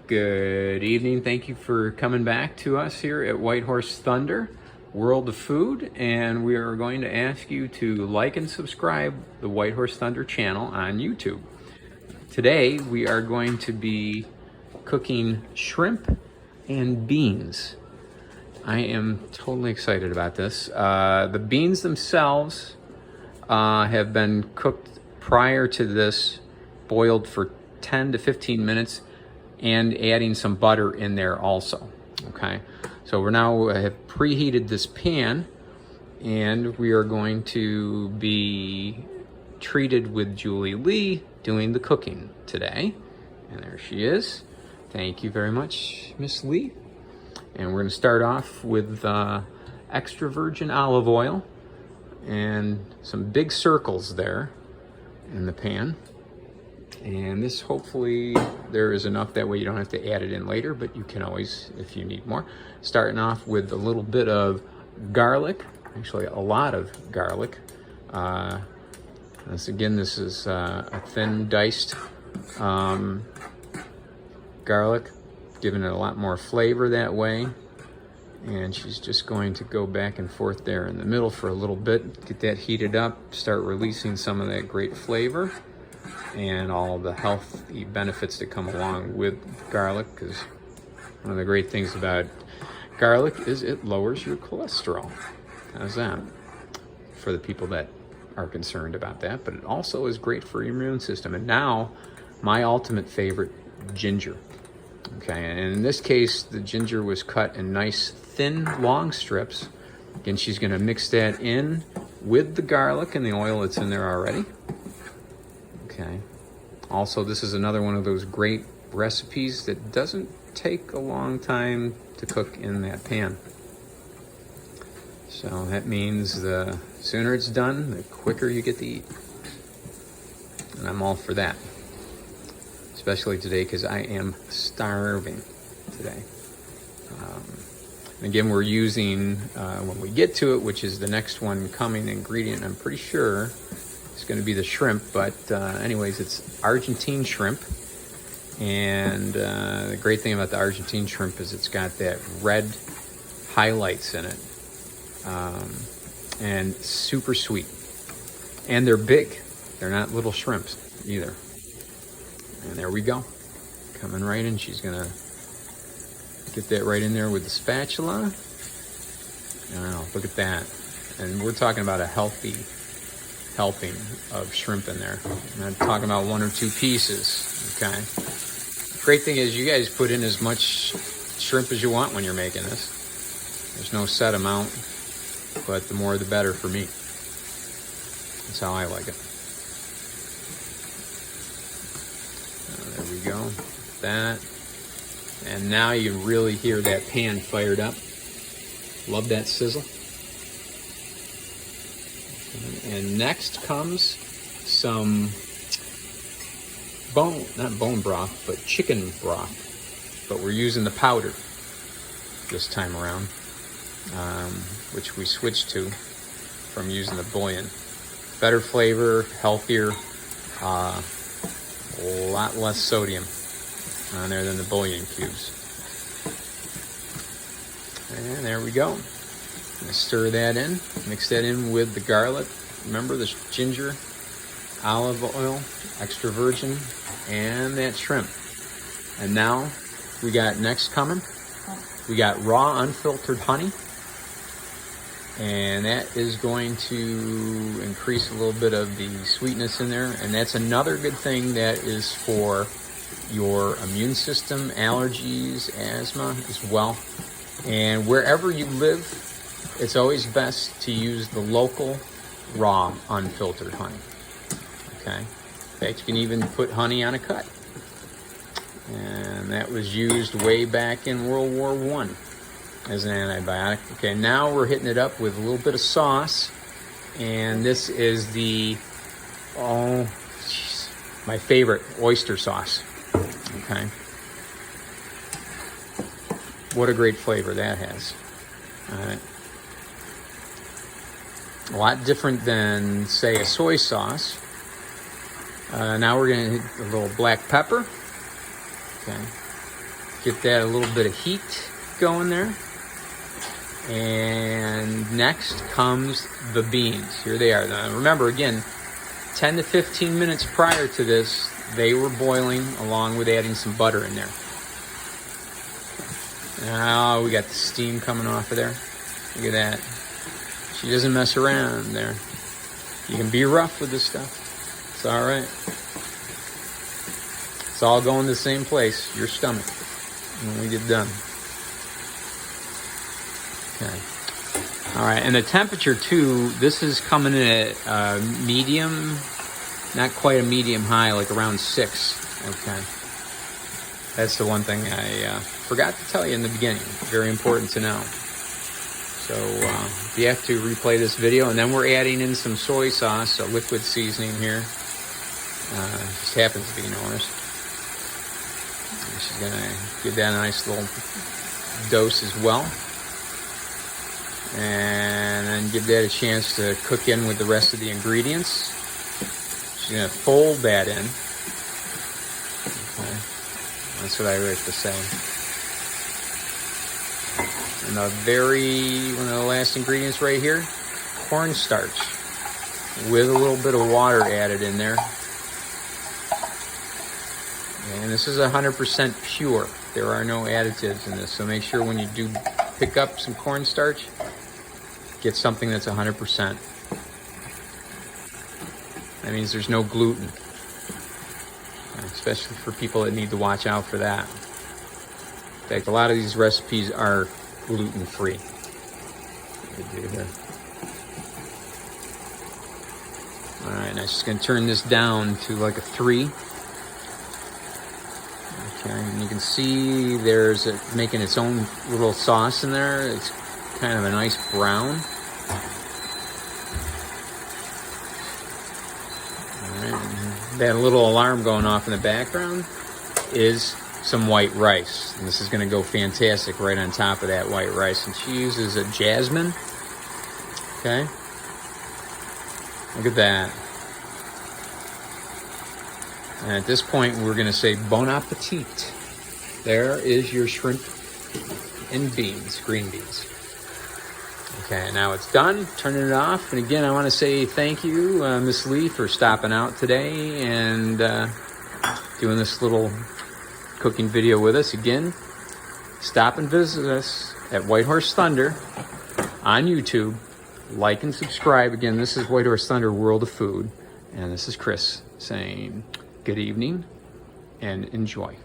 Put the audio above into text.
Good evening. Thank you for coming back to us here at White Horse Thunder, World of Food, and we are going to ask you to like and subscribe the White Horse Thunder channel on YouTube. Today we are going to be cooking shrimp and beans. I am totally excited about this. The beans themselves have been cooked prior to this, boiled for 10 to 15 minutes, and adding some butter in there also. Okay, so we're now have preheated this pan, and we are going to be treated with Julie Lee doing the cooking today. And there she is. Thank you very much, Miss Lee. And we're going to start off with extra virgin olive oil and some big circles there in the pan. And this, hopefully there is enough, that way you don't have to add it in later, but you can always if you need more. Starting off with a little bit of garlic, actually a lot of garlic. This is a thin diced garlic, giving it a lot more flavor that way. And she's just going to go back and forth there in the middle for a little bit, get that heated up, start releasing some of that great flavor and all the healthy benefits that come along with garlic, because one of the great things about garlic is it lowers your cholesterol. How's that? For the people that are concerned about that, but it also is great for your immune system. And now, my ultimate favorite, ginger. Okay, and in this case, the ginger was cut in nice, thin, long strips. Again, she's gonna mix that in with the garlic and the oil that's in there already. Okay. Also, this is another one of those great recipes that doesn't take a long time to cook in that pan. So that means the sooner it's done, the quicker you get to eat. And I'm all for that. Especially today, because I am starving today. And again, we're using, when we get to it, which is the next one coming ingredient, I'm pretty sure it's going to be the shrimp, but anyways, it's Argentine shrimp. And the great thing about the Argentine shrimp is it's got that red highlights in it, and super sweet. And they're big. They're not little shrimps either. And there we go, coming right in. She's gonna get that right in there with the spatula. Wow, look at that. And we're talking about a healthy helping of shrimp in there. I'm not talking about one or two pieces, okay? Great thing is you guys put in as much shrimp as you want when you're making this. There's no set amount, but the more the better for me. That's how I like it. There we go, that. And now you really hear that pan fired up. Love that sizzle. And next comes some not bone broth, but chicken broth. But we're using the powder this time around, which we switched to from using the bouillon. Better flavor, healthier, a lot less sodium on there than the bouillon cubes. And there we go. I'm gonna stir that in, mix that in with the garlic. Remember the ginger, olive oil, extra virgin, and that shrimp. And now we got next coming. We got raw unfiltered honey. And that is going to increase a little bit of the sweetness in there. And that's another good thing that is for your immune system, allergies, asthma as well. And wherever you live, it's always best to use the local, raw, unfiltered honey. Okay? In fact, you can even put honey on a cut. And that was used way back in World War I as an antibiotic. Okay, now we're hitting it up with a little bit of sauce. And this is the, my favorite, oyster sauce. Okay? What a great flavor that has. All right. A lot different than, say, a soy sauce. Now we're going to hit a little black pepper. Okay. Get that a little bit of heat going there. And next comes the beans. Here they are. Now remember, again, 10 to 15 minutes prior to this, they were boiling along with adding some butter in there. Now we got the steam coming off of there. Look at that. She doesn't mess around there. You can be rough with this stuff. It's all right. It's all going to the same place, your stomach, when we get done. Okay. All right, and the temperature too, this is coming in at medium, not quite a medium high, like around 6. Okay. That's the one thing I forgot to tell you in the beginning. Very important to know. So you have to replay this video, and then we're adding in some soy sauce, a liquid seasoning here. Just happens to be Norris. She's gonna give that a nice little dose as well. And then give that a chance to cook in with the rest of the ingredients. She's going to fold that in. Okay. That's what I like to say. And one of the last ingredients right here, cornstarch with a little bit of water added in there. And this is 100% pure. There are no additives in this, so make sure when you do pick up some cornstarch, get something that's 100%. That means there's no gluten, especially for people that need to watch out for that. In fact, a lot of these recipes are gluten-free. All right, now she's going to turn this down to like a 3. Okay, and you can see there's making its own little sauce in there. It's kind of a nice brown. All right, that little alarm going off in the background is some white rice. And this is going to go fantastic right on top of that white rice. And she uses a jasmine. Okay. Look at that. And at this point, we're going to say bon appetit. There is your shrimp and beans, green beans. Okay, now it's done. Turning it off. And again, I want to say thank you, Miss Lee, for stopping out today and doing this little cooking video with us. Again, stop and visit us at White Horse Thunder on YouTube. Like and subscribe. Again, this is White Horse Thunder World of Food. And this is Chris saying good evening and enjoy.